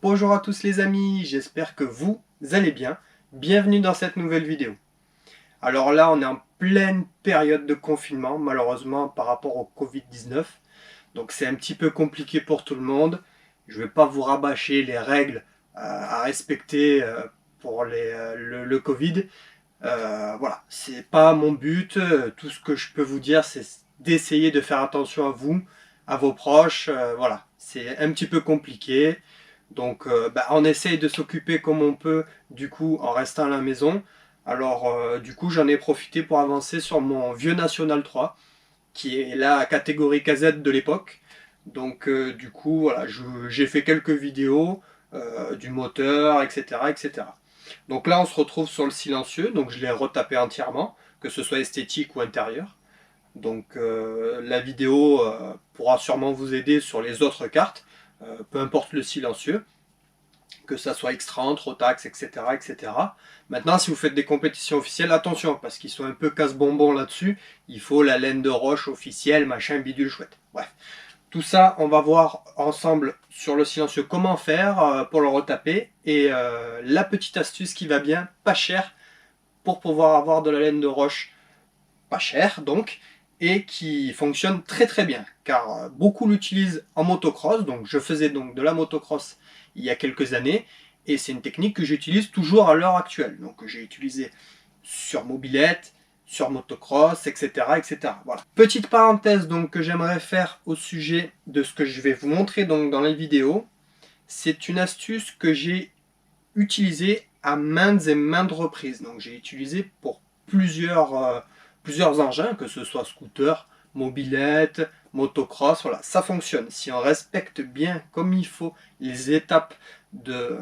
Bonjour à tous les amis, j'espère que vous allez bien. Bienvenue dans cette nouvelle vidéo. Alors là, on est en pleine période de confinement, malheureusement par rapport au Covid-19. Donc c'est un petit peu compliqué pour tout le monde. Je ne vais pas vous rabâcher les règles à respecter pour le Covid. Voilà, c'est pas mon but. Tout ce que je peux vous dire, c'est d'essayer de faire attention à vous, à vos proches. Voilà, c'est un petit peu compliqué. Donc on essaye de s'occuper comme on peut du coup en restant à la maison. Alors du coup j'en ai profité pour avancer sur mon vieux National 3 qui est la catégorie KZ de l'époque. Donc du coup voilà, j'ai fait quelques vidéos du moteur, etc., etc. Donc là on se retrouve sur le silencieux, donc je l'ai retapé entièrement, que ce soit esthétique ou intérieur. Donc la vidéo pourra sûrement vous aider sur les autres cartes, peu importe le silencieux, que ça soit X30, Rotax, etc., etc. Maintenant, si vous faites des compétitions officielles, attention, parce qu'ils sont un peu casse-bonbons là-dessus. Il faut la laine de roche officielle, machin, bidule chouette. Bref, tout ça, on va voir ensemble sur le silencieux comment faire pour le retaper. Et la petite astuce qui va bien, pas cher, pour pouvoir avoir de la laine de roche pas cher, donc, et qui fonctionne très très bien, car beaucoup l'utilisent en motocross. Donc je faisais donc de la motocross il y a quelques années, et c'est une technique que j'utilise toujours à l'heure actuelle. Donc j'ai utilisé sur mobilette, sur motocross, etc., etc. Voilà. Petite parenthèse donc que j'aimerais faire au sujet de ce que je vais vous montrer donc dans les vidéos. C'est une astuce que j'ai utilisée à maintes et maintes reprises. Donc j'ai utilisé pour plusieurs engins, que ce soit scooter, mobilette, motocross, voilà, ça fonctionne. Si on respecte bien comme il faut les étapes de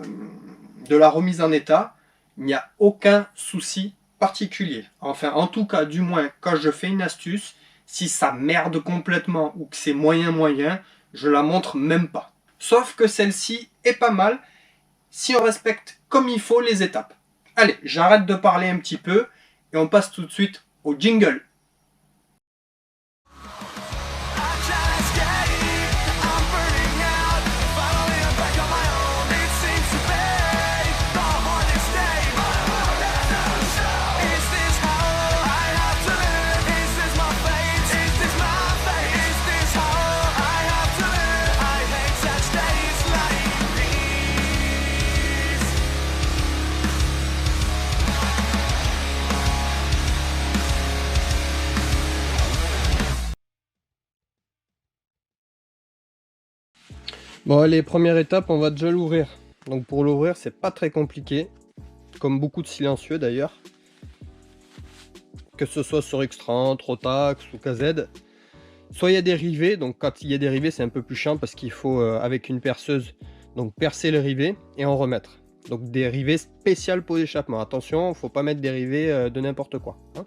la remise en état, il n'y a aucun souci particulier. Enfin, en tout cas, du moins, quand je fais une astuce, si ça merde complètement ou que c'est moyen, je la montre même pas. Sauf que celle-ci est pas mal si on respecte comme il faut les étapes. Allez, j'arrête de parler un petit peu et on passe tout de suite au jingle. Bon allez, première étape, on va déjà l'ouvrir. Donc pour l'ouvrir, c'est pas très compliqué, comme beaucoup de silencieux d'ailleurs. Que ce soit sur X30, Rotax ou KZ. Soit il y a des rivets, donc quand il y a des rivets c'est un peu plus chiant parce qu'il faut avec une perceuse donc percer le rivet et en remettre. Donc des rivets spéciaux pour l'échappement. Attention, faut pas mettre des rivets de n'importe quoi. Hein.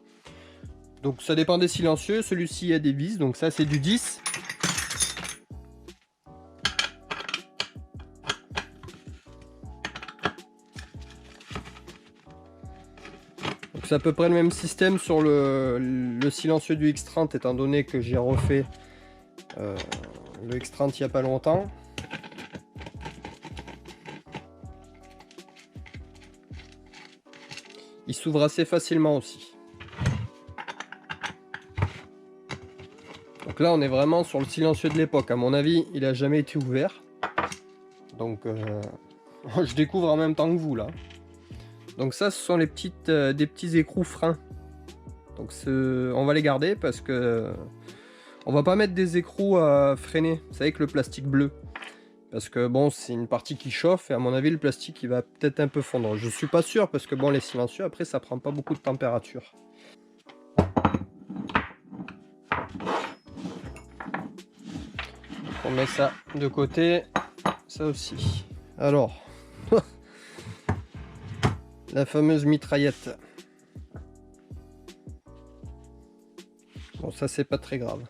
Donc ça dépend des silencieux, celui-ci a des vis, donc ça c'est du 10. C'est à peu près le même système sur le silencieux du X30, étant donné que j'ai refait le X30 il n'y a pas longtemps. Il s'ouvre assez facilement aussi. Donc là on est vraiment sur le silencieux de l'époque. À mon avis il n'a jamais été ouvert. Donc je découvre en même temps que vous là. Donc ça, ce sont les des petits écrous freins. Donc on va les garder parce que on va pas mettre des écrous à freiner. Vous savez que le plastique bleu. Parce que bon, c'est une partie qui chauffe et à mon avis, le plastique il va peut-être un peu fondre. Je suis pas sûr parce que bon, les silencieux, après, ça prend pas beaucoup de température. On met ça de côté. Ça aussi. Alors... la fameuse mitraillette. Bon, ça c'est pas très grave.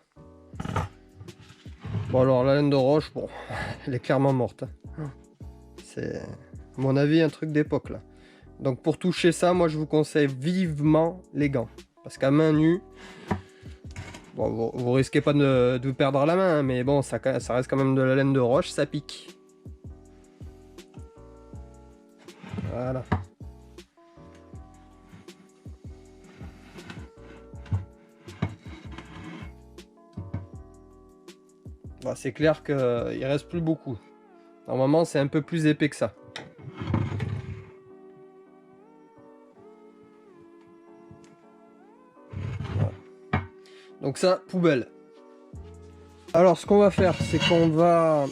Bon alors la laine de roche, bon, elle est clairement morte. C'est à mon avis un truc d'époque là. Donc pour toucher ça, moi je vous conseille vivement les gants. Parce qu'à main nue, bon, vous risquez pas de perdre la main, hein, mais bon, ça reste quand même de la laine de roche, ça pique. Voilà. Bon, c'est clair qu'il reste plus beaucoup. Normalement, c'est un peu plus épais que ça. Voilà. Donc ça, poubelle. Alors, ce qu'on va faire, c'est qu'on va...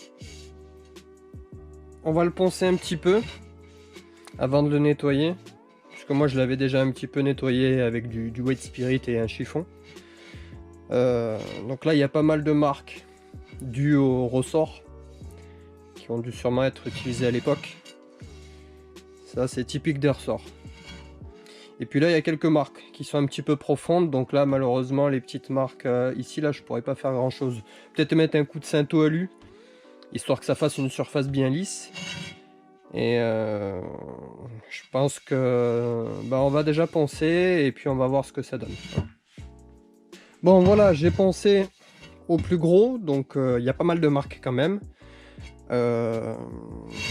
On va le poncer un petit peu avant de le nettoyer. Parce que moi, je l'avais déjà un petit peu nettoyé avec du White Spirit et un chiffon. Donc là, il y a pas mal de marques dues au ressort qui ont dû sûrement être utilisées à l'époque. Ça, c'est typique des ressorts. Et puis là, il y a quelques marques qui sont un petit peu profondes. Donc là, malheureusement, les petites marques ici, là, je pourrais pas faire grand chose. Peut-être mettre un coup de Cinto alu, histoire que ça fasse une surface bien lisse. Et je pense que on va déjà poncer et puis on va voir ce que ça donne. Bon, voilà, j'ai poncé au plus gros, donc il y a pas mal de marques quand même.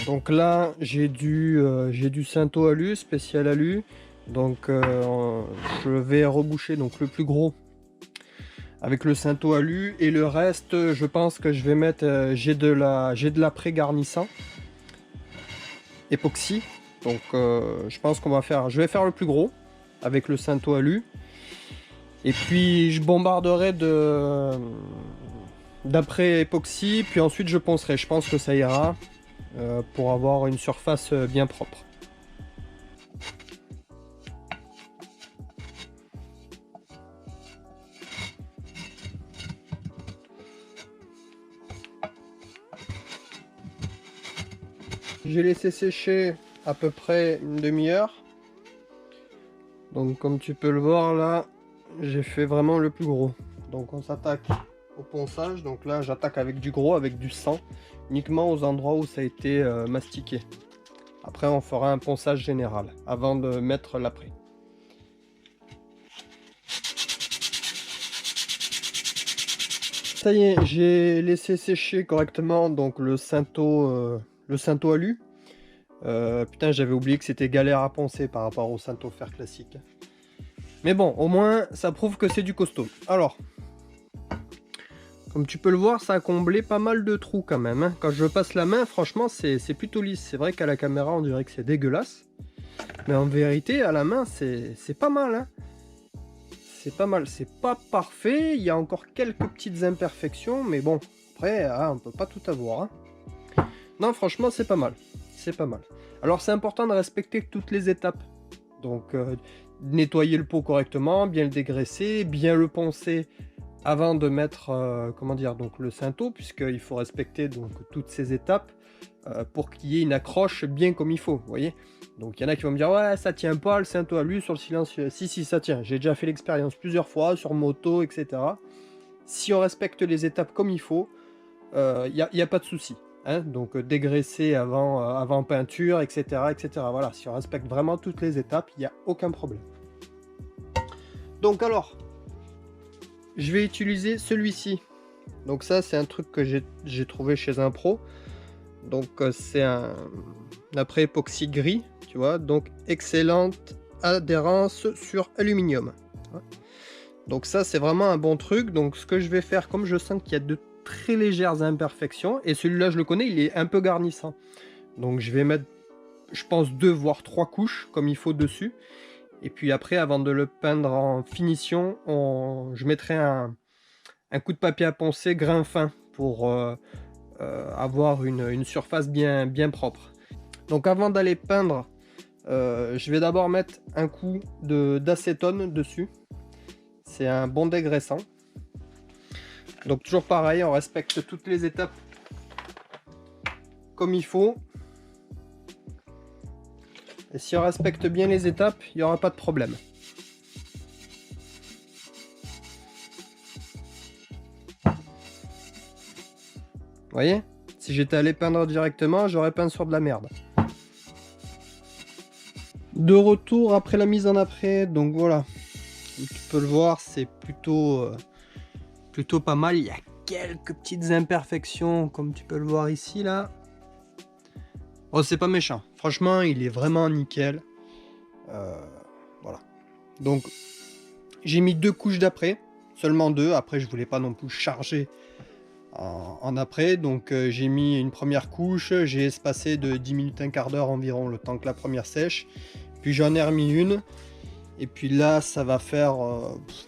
Donc là, j'ai du Cinto alu, spécial alu. Donc je vais reboucher donc le plus gros avec le Cinto alu et le reste, je pense que je vais mettre j'ai de l'après garnissant époxy. Donc je pense qu'on va faire, je vais faire le plus gros avec le Cinto alu et puis je bombarderai d'après époxy, puis ensuite je poncerai. Je pense que ça ira pour avoir une surface bien propre. J'ai laissé sécher à peu près une demi-heure. Donc comme tu peux le voir là, j'ai fait vraiment le plus gros. Donc on s'attaque au ponçage. Donc là j'attaque avec du gros, avec du sang, uniquement aux endroits où ça a été mastiqué. Après on fera un ponçage général avant de mettre l'après. Ça y est, j'ai laissé sécher correctement donc le Cinto alu. Putain, j'avais oublié que c'était galère à poncer par rapport au Cinto fer classique. Mais bon, au moins ça prouve que c'est du costaud. Alors, comme tu peux le voir, ça a comblé pas mal de trous quand même, hein. Quand je passe la main, franchement, c'est plutôt lisse. C'est vrai qu'à la caméra, on dirait que c'est dégueulasse. Mais en vérité, à la main, c'est pas mal, hein. C'est pas mal. C'est pas parfait. Il y a encore quelques petites imperfections. Mais bon, après, on peut pas tout avoir, hein. Non, franchement, c'est pas mal. C'est pas mal. Alors, c'est important de respecter toutes les étapes. Donc, nettoyer le pot correctement, bien le dégraisser, bien le poncer avant de mettre comment dire, donc le Cinto, puisqu'il faut respecter donc toutes ces étapes pour qu'il y ait une accroche bien comme il faut, vous voyez. Donc il y en a qui vont me dire ouais ça tient pas le Cinto alu sur le silencieux. Si ça tient, j'ai déjà fait l'expérience plusieurs fois sur moto, etc. Si on respecte les étapes comme il faut, il n'y a pas de souci, hein. Donc dégraisser avant peinture, etc., etc. Voilà, si on respecte vraiment toutes les étapes, il n'y a aucun problème. Donc alors, je vais utiliser celui-ci. Donc ça, c'est un truc que j'ai trouvé chez un pro. Donc c'est un après époxy gris, tu vois. Donc excellente adhérence sur aluminium. Donc ça, c'est vraiment un bon truc. Donc ce que je vais faire, comme je sens qu'il y a de très légères imperfections, et celui-là, je le connais, il est un peu garnissant. Donc je vais mettre, je pense, 2 voire 3 couches comme il faut dessus. Et puis après, avant de le peindre en finition, je mettrai un coup de papier à poncer grain fin pour avoir une surface bien propre. Donc avant d'aller peindre, je vais d'abord mettre un coup d'acétone dessus. C'est un bon dégraissant. Donc toujours pareil, on respecte toutes les étapes comme il faut. Et si on respecte bien les étapes, il n'y aura pas de problème. Vous voyez? Si j'étais allé peindre directement, j'aurais peint sur de la merde. De retour après la mise en après, donc voilà. Comme tu peux le voir, c'est plutôt pas mal. Il y a quelques petites imperfections, comme tu peux le voir ici, là. Oh, c'est pas méchant. Franchement, il est vraiment nickel. Voilà. Donc, j'ai mis 2 couches d'après. Seulement 2. Après, je voulais pas non plus charger en après. Donc, j'ai mis une première couche. J'ai espacé de 10 minutes, un quart d'heure environ, le temps que la première sèche. Puis, j'en ai remis une. Et puis là, ça va faire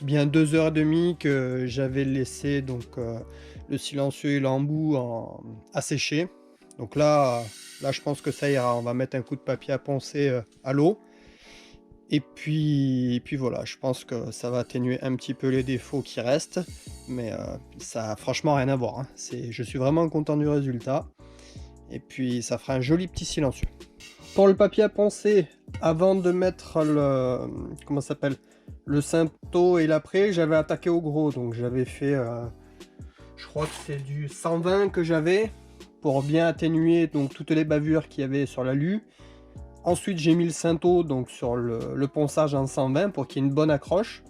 bien 2h30 que j'avais laissé donc, le silencieux et l'embout à sécher. Donc là, je pense que ça ira. On va mettre un coup de papier à poncer à l'eau. Et puis voilà, je pense que ça va atténuer un petit peu les défauts qui restent. Mais ça a franchement rien à voir, hein. Je suis vraiment content du résultat. Et puis ça fera un joli petit silencieux. Pour le papier à poncer, avant de mettre le... comment ça s'appelle, le Sympto et l'après, j'avais attaqué au gros. Donc j'avais fait... je crois que c'est du 120 que j'avais, pour bien atténuer donc toutes les bavures qu'il y avait sur l'alu. Ensuite j'ai mis le Sympto donc sur le ponçage en 120 pour qu'il y ait une bonne accroche.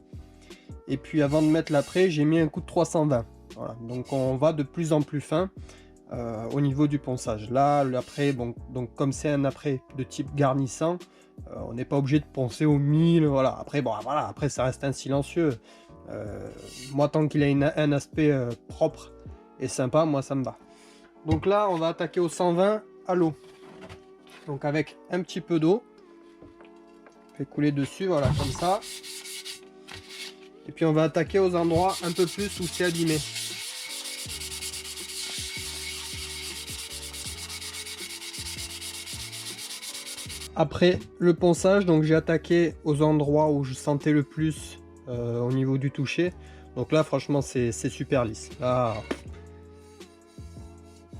Et puis avant de mettre l'après, j'ai mis un coup de 320. Voilà. Donc on va de plus en plus fin au niveau du ponçage. Là l'après, bon, donc comme c'est un après de type garnissant, on n'est pas obligé de poncer au 1000. Voilà. Après, bon, voilà, après ça reste un silencieux. Moi tant qu'il a un aspect propre et sympa, moi ça me va. Donc là on va attaquer au 120 à l'eau. Donc avec un petit peu d'eau, on fait couler dessus, voilà, comme ça. Et puis on va attaquer aux endroits un peu plus où c'est abîmé. Après le ponçage, donc j'ai attaqué aux endroits où je sentais le plus au niveau du toucher. Donc là franchement c'est super lisse. Là,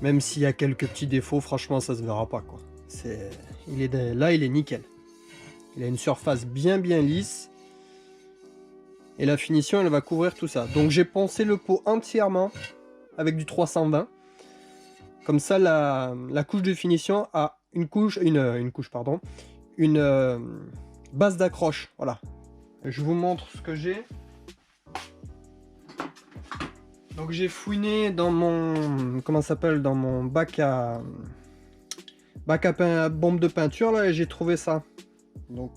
même s'il y a quelques petits défauts, franchement ça se verra pas, quoi. Là il est nickel. Il a une surface bien lisse. Et la finition elle va couvrir tout ça. Donc j'ai poncé le pot entièrement avec du 320. Comme ça la couche de finition a une base d'accroche. Voilà. Je vous montre ce que j'ai. Donc j'ai fouiné dans mon dans mon bac à bombe de peinture là, et j'ai trouvé ça. Donc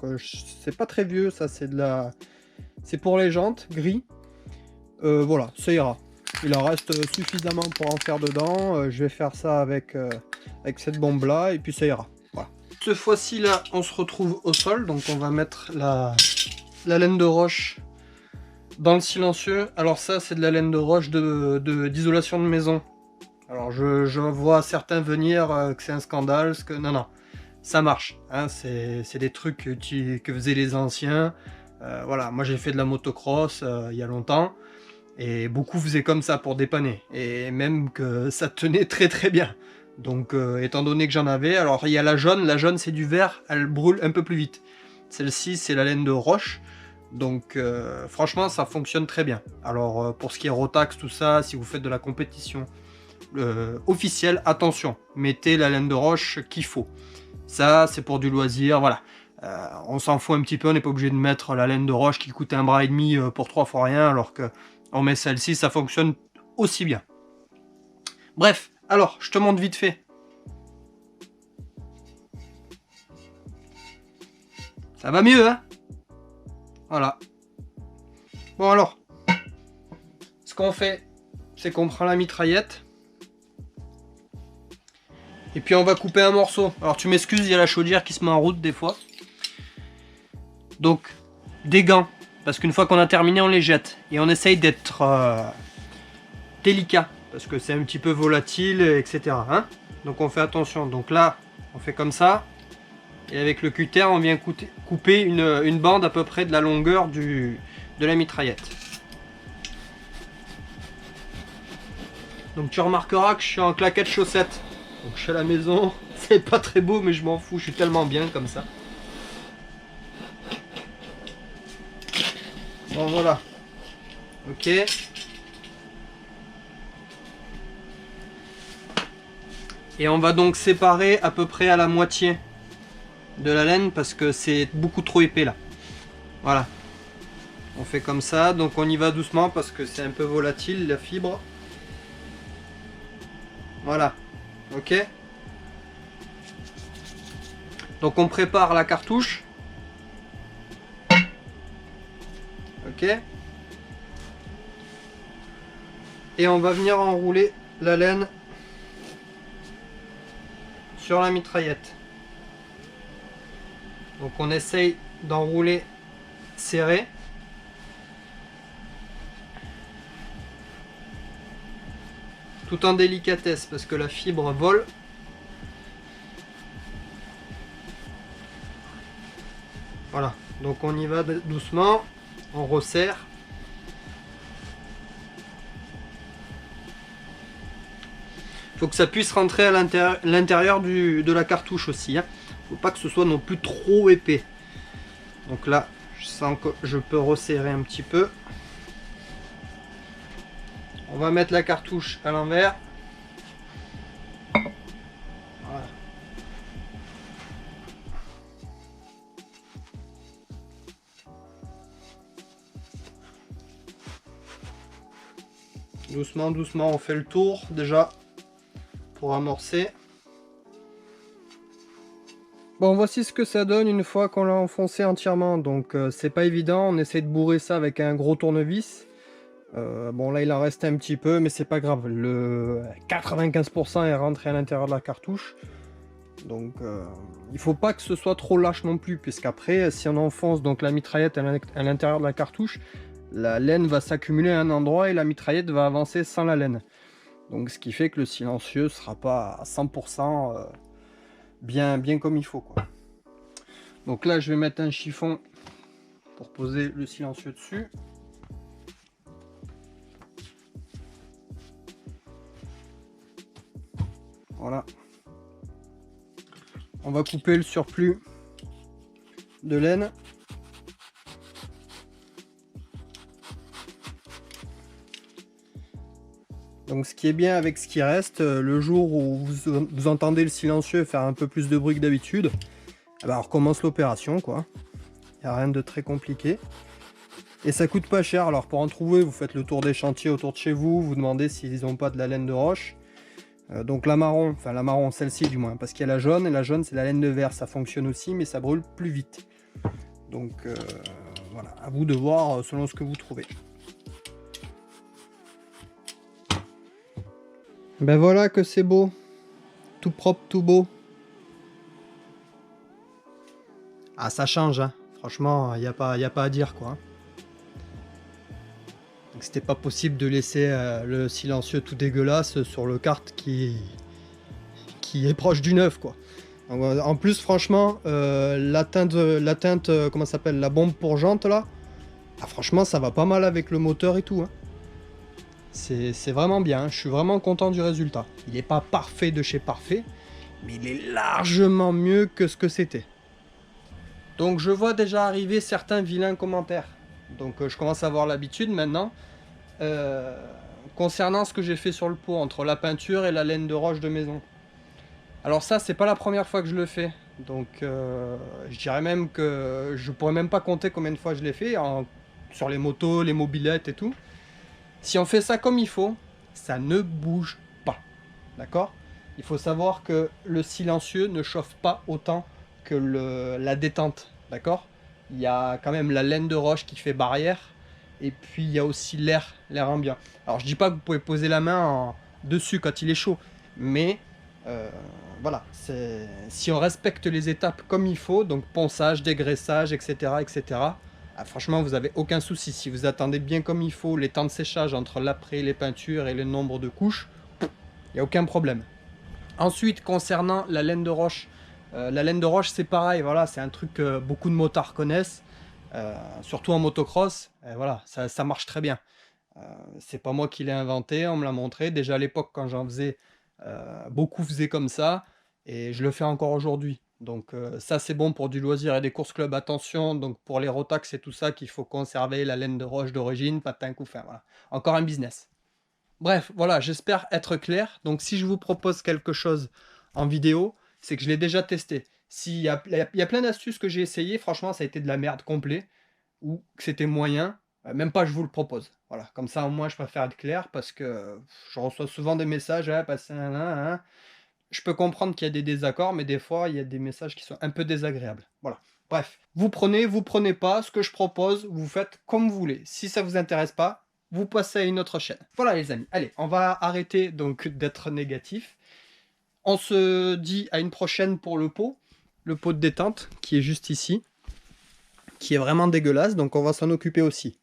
c'est pas très vieux, ça c'est pour les jantes gris. Voilà, ça ira. Il en reste suffisamment pour en faire dedans. Je vais faire ça avec cette bombe là et puis ça ira. Voilà. Ce fois-ci là on se retrouve au sol, donc on va mettre la laine de roche dans le silencieux. Alors ça c'est de la laine de roche d'isolation de maison. Alors je vois certains venir que c'est un scandale, non, ça marche, hein, c'est des trucs que faisaient les anciens. Voilà, moi j'ai fait de la motocross il y a longtemps, et beaucoup faisaient comme ça pour dépanner, et même que ça tenait très bien. Donc étant donné que j'en avais, alors il y a la jaune c'est du verre, elle brûle un peu plus vite. Celle-ci c'est la laine de roche. Donc franchement ça fonctionne très bien. Alors pour ce qui est Rotax, tout ça, si vous faites de la compétition officielle, attention, mettez la laine de roche qu'il faut. Ça c'est pour du loisir, voilà. On s'en fout un petit peu, on n'est pas obligé de mettre la laine de roche qui coûte 1,5 bras pour 3 fois rien, alors que on met celle-ci, ça fonctionne aussi bien. Bref, alors je te montre vite fait. Ça va mieux, hein? Voilà. Bon alors, ce qu'on fait, c'est qu'on prend la mitraillette. Et puis on va couper un morceau. Alors tu m'excuses, il y a la chaudière qui se met en route des fois. Donc, des gants. Parce qu'une fois qu'on a terminé, on les jette. Et on essaye d'être délicat. Parce que c'est un petit peu volatile, etc. Hein, donc on fait attention. Donc là, on fait comme ça. Et avec le cutter, on vient couper une bande à peu près de la longueur de la mitraillette. Donc tu remarqueras que je suis en claquette chaussette. Donc je suis à la maison. C'est pas très beau, mais je m'en fous. Je suis tellement bien comme ça. Bon voilà. Ok. Et on va donc séparer à peu près à la moitié de la laine parce que c'est beaucoup trop épais là. Voilà. On fait comme ça, donc on y va doucement parce que c'est un peu volatile la fibre. Voilà. Ok. Donc on prépare la cartouche. Ok. Et on va venir enrouler la laine sur la mitraillette. Donc on essaye d'enrouler serré. Tout en délicatesse parce que la fibre vole. Voilà, donc on y va doucement, on resserre. Il faut que ça puisse rentrer à l'intérieur de la cartouche aussi. Hein. Faut pas que ce soit non plus trop épais. Donc là, je sens que je peux resserrer un petit peu. On va mettre la cartouche à l'envers. Voilà. Doucement, doucement, on fait le tour déjà pour amorcer. Bon, voici ce que ça donne une fois qu'on l'a enfoncé entièrement. Donc c'est pas évident, on essaie de bourrer ça avec un gros tournevis. Bon là il en reste un petit peu mais c'est pas grave, le 95% est rentré à l'intérieur de la cartouche. Donc il faut pas que ce soit trop lâche non plus, puisqu'après si on enfonce donc la mitraillette à l'intérieur de la cartouche, la laine va s'accumuler à un endroit et la mitraillette va avancer sans la laine. Donc ce qui fait que le silencieux sera pas à 100% bien comme il faut, quoi. Donc là je vais mettre un chiffon pour poser le silencieux dessus. Voilà. On va couper le surplus de laine. Donc ce qui est bien avec ce qui reste, le jour où vous entendez le silencieux faire un peu plus de bruit que d'habitude, eh ben on recommence l'opération, quoi. Il n'y a rien de très compliqué. Et ça coûte pas cher, alors pour en trouver, vous faites le tour des chantiers autour de chez vous, vous demandez s'ils n'ont pas de la laine de roche. Donc la marron, celle-ci du moins, parce qu'il y a la jaune, et la jaune c'est la laine de verre, ça fonctionne aussi, mais ça brûle plus vite. Donc voilà, à vous de voir selon ce que vous trouvez. Ben voilà que c'est beau, tout propre, tout beau. Ah ça change, hein. Franchement, il n'y a pas à dire, quoi. C'était pas possible de laisser le silencieux tout dégueulasse sur le kart qui est proche du neuf, quoi. Donc, en plus franchement la teinte comment ça s'appelle, la bombe pour jante là, ah, franchement ça va pas mal avec le moteur et tout, hein. C'est vraiment bien, je suis vraiment content du résultat. Il est pas parfait de chez parfait, mais il est largement mieux que ce que c'était. Donc je vois déjà arriver certains vilains commentaires, donc je commence à avoir l'habitude maintenant. Concernant ce que j'ai fait sur le pot entre la peinture et la laine de roche de maison. Alors ça c'est pas la première fois que je le fais, donc je dirais même que je pourrais même pas compter combien de fois je l'ai fait sur les motos, les mobylettes et tout. Si on fait ça comme il faut, ça ne bouge pas, d'accord? Il faut savoir que le silencieux ne chauffe pas autant que la détente, d'accord? Il y a quand même la laine de roche qui fait barrière, et puis il y a aussi l'air ambiant. Alors je dis pas que vous pouvez poser la main dessus quand il est chaud, mais voilà, si on respecte les étapes comme il faut, donc ponçage, dégraissage, etc., etc., ah, franchement vous avez aucun souci. Si vous attendez bien comme il faut les temps de séchage entre l'après, les peintures et le nombre de couches, il n'y a aucun problème. Ensuite, concernant la laine de roche c'est pareil, voilà, c'est un truc que beaucoup de motards connaissent. Surtout en motocross, voilà, ça marche très bien. C'est pas moi qui l'ai inventé, on me l'a montré. Déjà à l'époque, quand j'en faisais, beaucoup faisaient comme ça, et je le fais encore aujourd'hui. Donc ça, c'est bon pour du loisir et des courses club. Attention, donc pour les rotax et tout ça, qu'il faut conserver la laine de roche d'origine, pas de couffin, voilà. Encore un business. Bref, voilà, j'espère être clair. Donc si je vous propose quelque chose en vidéo, c'est que je l'ai déjà testé. Il y a plein d'astuces que j'ai essayé, franchement ça a été de la merde complet, ou que c'était moyen, même pas je vous le propose. Voilà, comme ça au moins je préfère être clair, parce que je reçois souvent des messages, ah, passez un. je peux comprendre qu'il y a des désaccords, mais des fois, il y a des messages qui sont un peu désagréables. Voilà. Bref, vous prenez pas. Ce que je propose, vous faites comme vous voulez. Si ça vous intéresse pas, vous passez à une autre chaîne. Voilà les amis. Allez, on va arrêter donc d'être négatif. On se dit à une prochaine pour le pot de détente qui est juste ici, qui est vraiment dégueulasse, donc on va s'en occuper aussi.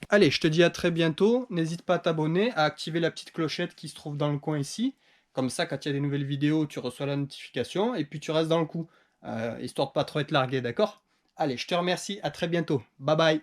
Allez, je te dis à très bientôt. N'hésite pas à t'abonner, à activer la petite clochette qui se trouve dans le coin ici. Comme ça, quand il y a des nouvelles vidéos, tu reçois la notification et puis tu restes dans le coup. Histoire de pas trop être largué, d'accord? Allez, je te remercie, à très bientôt. Bye bye.